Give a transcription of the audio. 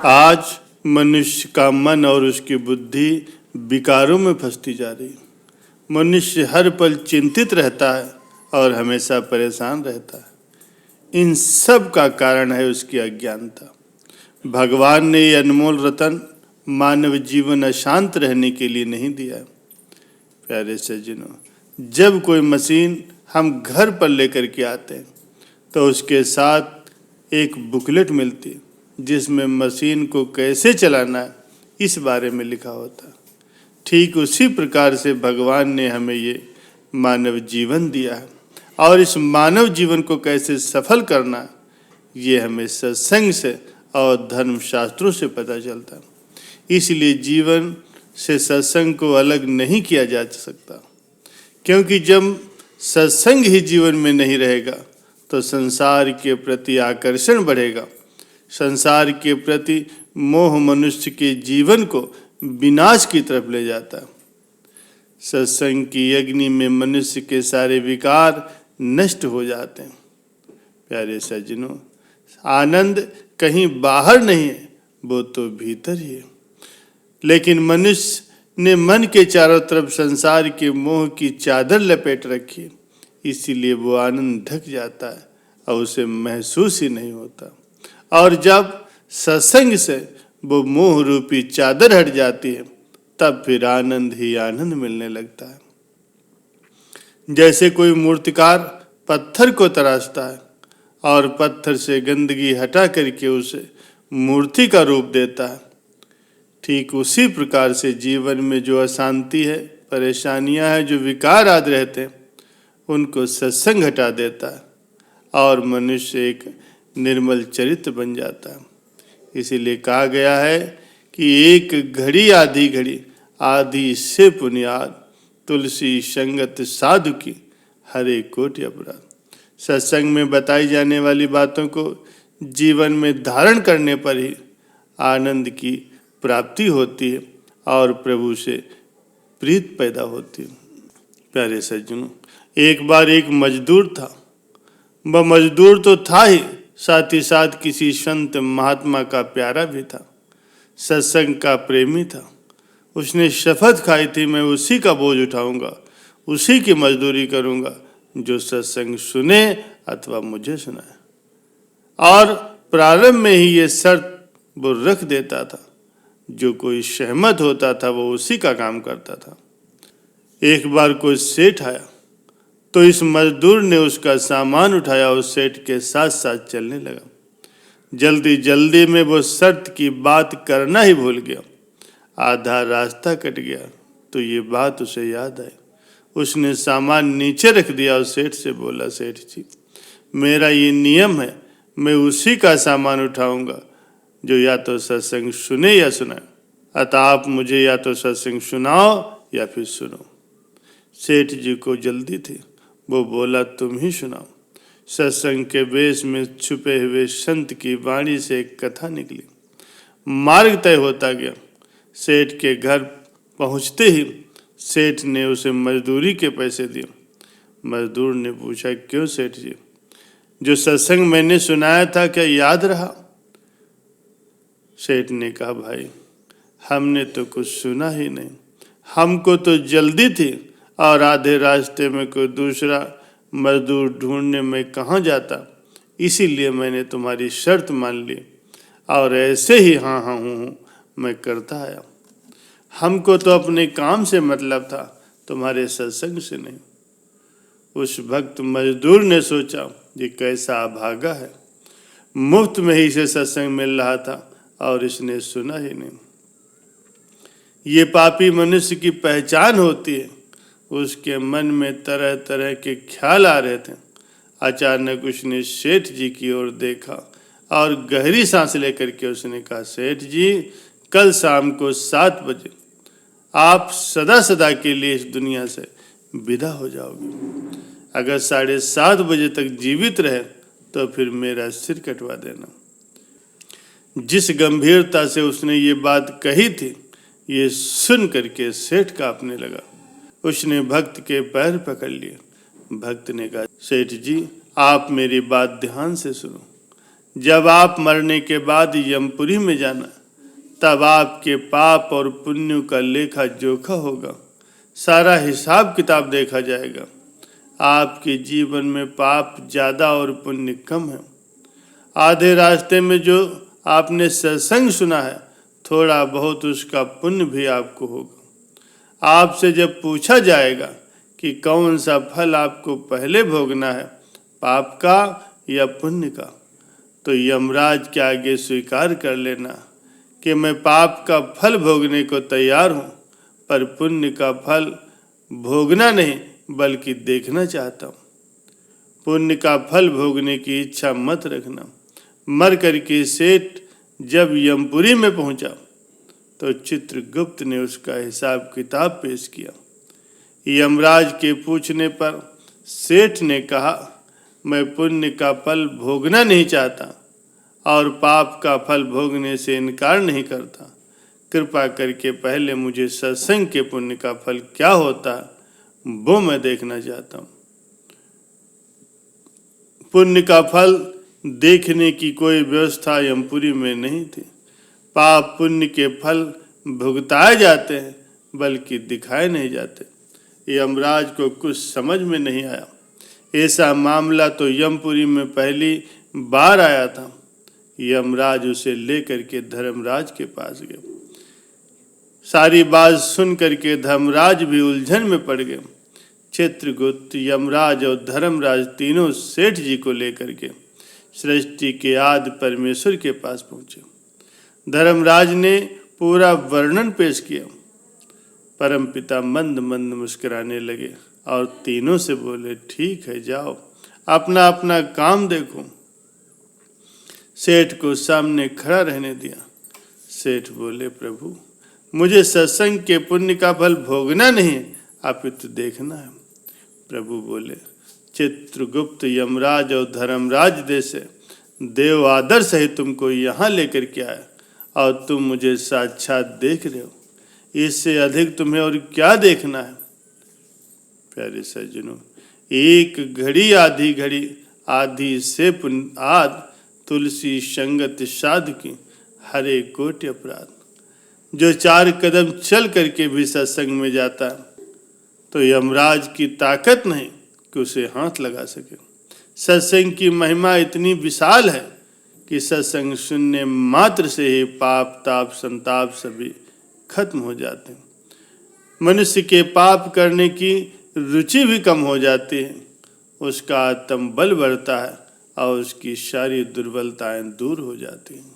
आज मनुष्य का मन और उसकी बुद्धि विकारों में फंसती जा रही है। मनुष्य हर पल चिंतित रहता है और हमेशा परेशान रहता है। इन सब का कारण है उसकी अज्ञानता। भगवान ने ये अनमोल रतन मानव जीवन अशांत रहने के लिए नहीं दिया है। प्यारे सज्जनों, जब कोई मशीन हम घर पर लेकर के आते हैं तो उसके साथ एक बुकलेट मिलती है जिसमें मशीन को कैसे चलाना है इस बारे में लिखा होता है। ठीक उसी प्रकार से भगवान ने हमें ये मानव जीवन दिया है और इस मानव जीवन को कैसे सफल करना है ये हमें सत्संग से और धर्मशास्त्रों से पता चलता है। इसलिए जीवन से सत्संग को अलग नहीं किया जा सकता, क्योंकि जब सत्संग ही जीवन में नहीं रहेगा तो संसार के प्रति आकर्षण बढ़ेगा। संसार के प्रति मोह मनुष्य के जीवन को विनाश की तरफ ले जाता है। सत्संग की अग्नि में मनुष्य के सारे विकार नष्ट हो जाते हैं। प्यारे सज्जनों, आनंद कहीं बाहर नहीं है, वो तो भीतर ही है। लेकिन मनुष्य ने मन के चारों तरफ संसार के मोह की चादर लपेट रखी है, इसीलिए वो आनंद ढक जाता है और उसे महसूस ही नहीं होता। और जब सत्संग से वो मोह रूपी चादर हट जाती है तब फिर आनंद ही आनंद मिलने लगता है। जैसे कोई मूर्तिकार पत्थर को तराशता है और पत्थर से गंदगी हटा करके उसे मूर्ति का रूप देता है, ठीक उसी प्रकार से जीवन में जो अशांति है, परेशानियां हैं, जो विकार आदि रहते हैं, उनको सत्संग हटा देता है और मनुष्य एक निर्मल चरित्र बन जाता है। इसीलिए कहा गया है कि एक घड़ी आधी घड़ी आधी से पुनियाद, तुलसी संगत साधु की हरे कोटि अपराध। सत्संग में बताई जाने वाली बातों को जीवन में धारण करने पर ही आनंद की प्राप्ति होती है और प्रभु से प्रीत पैदा होती है। प्यारे सज्जनों, एक बार एक मजदूर था। वह मजदूर तो था ही, साथ ही साथ किसी संत महात्मा का प्यारा भी था, सत्संग का प्रेमी था। उसने शपथ खाई थी, मैं उसी का बोझ उठाऊंगा, उसी की मजदूरी करूंगा जो सत्संग सुने अथवा मुझे सुनाए। और प्रारंभ में ही ये शर्त वो रख देता था, जो कोई सहमत होता था वो उसी का काम करता था। एक बार कोई सेठ आया तो इस मजदूर ने उसका सामान उठाया और सेठ के साथ साथ चलने लगा। जल्दी जल्दी में वो शर्त की बात करना ही भूल गया। आधा रास्ता कट गया तो ये बात उसे याद आई। उसने सामान नीचे रख दिया और सेठ से बोला, सेठ जी, मेरा ये नियम है, मैं उसी का सामान उठाऊंगा जो या तो सत्संग सुने या सुनाए, अतः आप मुझे या तो सत्संग सुनाओ या फिर सुनो। सेठ जी को जल्दी थी, वो बोला, तुम ही सुनाओ। सत्संग के वेश में छुपे हुए संत की वाणी से एक कथा निकली। मार्ग तय होता गया। सेठ के घर पहुंचते ही सेठ ने उसे मजदूरी के पैसे दिए। मजदूर ने पूछा, क्यों सेठ जी, जो सत्संग मैंने सुनाया था क्या याद रहा? सेठ ने कहा, भाई हमने तो कुछ सुना ही नहीं, हमको तो जल्दी थी और आधे रास्ते में कोई दूसरा मजदूर ढूंढने में कहाँ जाता, इसीलिए मैंने तुम्हारी शर्त मान ली और ऐसे ही हाँ हाँ हूँ मैं करता आया। हमको तो अपने काम से मतलब था, तुम्हारे सत्संग से नहीं। उस भक्त मजदूर ने सोचा, ये कैसा अभागा है, मुफ्त में ही इसे सत्संग मिल रहा था और इसने सुना ही नहीं। ये पापी मनुष्य की पहचान होती है। उसके मन में तरह तरह के ख्याल आ रहे थे। अचानक उसने सेठ जी की ओर देखा और गहरी सांस लेकर के उसने कहा, सेठ जी, कल शाम को 7 बजे आप सदा सदा के लिए इस दुनिया से विदा हो जाओगे। अगर 7:30 बजे तक जीवित रहे तो फिर मेरा सिर कटवा देना। जिस गंभीरता से उसने ये बात कही थी, ये सुन करके सेठ कांपने लगा। उसने भक्त के पैर पकड़ लिए। भक्त ने कहा, सेठ जी, आप मेरी बात ध्यान से सुनो। जब आप मरने के बाद यमपुरी में जाना, तब आपके पाप और पुण्य का लेखा जोखा होगा। सारा हिसाब किताब देखा जाएगा। आपके जीवन में पाप ज़्यादा और पुण्य कम है। आधे रास्ते में जो आपने सत्संग सुना है, थोड़ा बहुत उसका पुण्य भी आपको होगा। आपसे जब पूछा जाएगा कि कौन सा फल आपको पहले भोगना है, पाप का या पुण्य का, तो यमराज के आगे स्वीकार कर लेना कि मैं पाप का फल भोगने को तैयार हूँ, पर पुण्य का फल भोगना नहीं बल्कि देखना चाहता हूँ। पुण्य का फल भोगने की इच्छा मत रखना। मर करके सेठ जब यमपुरी में पहुंचा तो चित्रगुप्त ने उसका हिसाब किताब पेश किया। यमराज के पूछने पर सेठ ने कहा, मैं पुण्य का फल भोगना नहीं चाहता और पाप का फल भोगने से इनकार नहीं करता। कृपा करके पहले मुझे सत्संग के पुण्य का फल क्या होता है वो मैं देखना चाहता हूँ। पुण्य का फल देखने की कोई व्यवस्था यमपुरी में नहीं थी। पाप पुण्य के फल भुगताए जाते हैं बल्कि दिखाए नहीं जाते। यमराज को कुछ समझ में नहीं आया। ऐसा मामला तो यमपुरी में पहली बार आया था। यमराज उसे लेकर के धर्मराज के पास गए। सारी बात सुन करके धर्मराज भी उलझन में पड़ गए। चित्रगुप्त, यमराज और धर्मराज तीनों सेठ जी को लेकर के सृष्टि के आदि परमेश्वर के पास पहुंचे। धर्मराज ने पूरा वर्णन पेश किया। परमपिता मंद मंद मुस्कुराने लगे और तीनों से बोले, ठीक है, जाओ अपना अपना काम देखो। सेठ को सामने खड़ा रहने दिया। सेठ बोले, प्रभु मुझे सत्संग के पुण्य का फल भोगना नहीं, अपितु देखना है। प्रभु बोले, चित्रगुप्त, यमराज और धर्मराज जैसे देव आदर सहित तुमको यहाँ लेकर के आए और तुम मुझे साक्षात देख रहे हो। इससे अधिक तुम्हें और क्या देखना है। प्यारे सज्जनों, एक घड़ी आधी घड़ी आधी से आद तुलसी संगत साध की हरे कोटि अपराध। जो 4 कदम चल करके भी सत्संग में जाता है तो यमराज की ताकत नहीं कि उसे हाथ लगा सके। सत्संग की महिमा इतनी विशाल है कि सत्संग सुनने मात्र से ही पाप ताप संताप सभी खत्म हो जाते हैं। मनुष्य के पाप करने की रुचि भी कम हो जाती है। उसका आत्म बल बढ़ता है और उसकी सारी दुर्बलताएं दूर हो जाती हैं।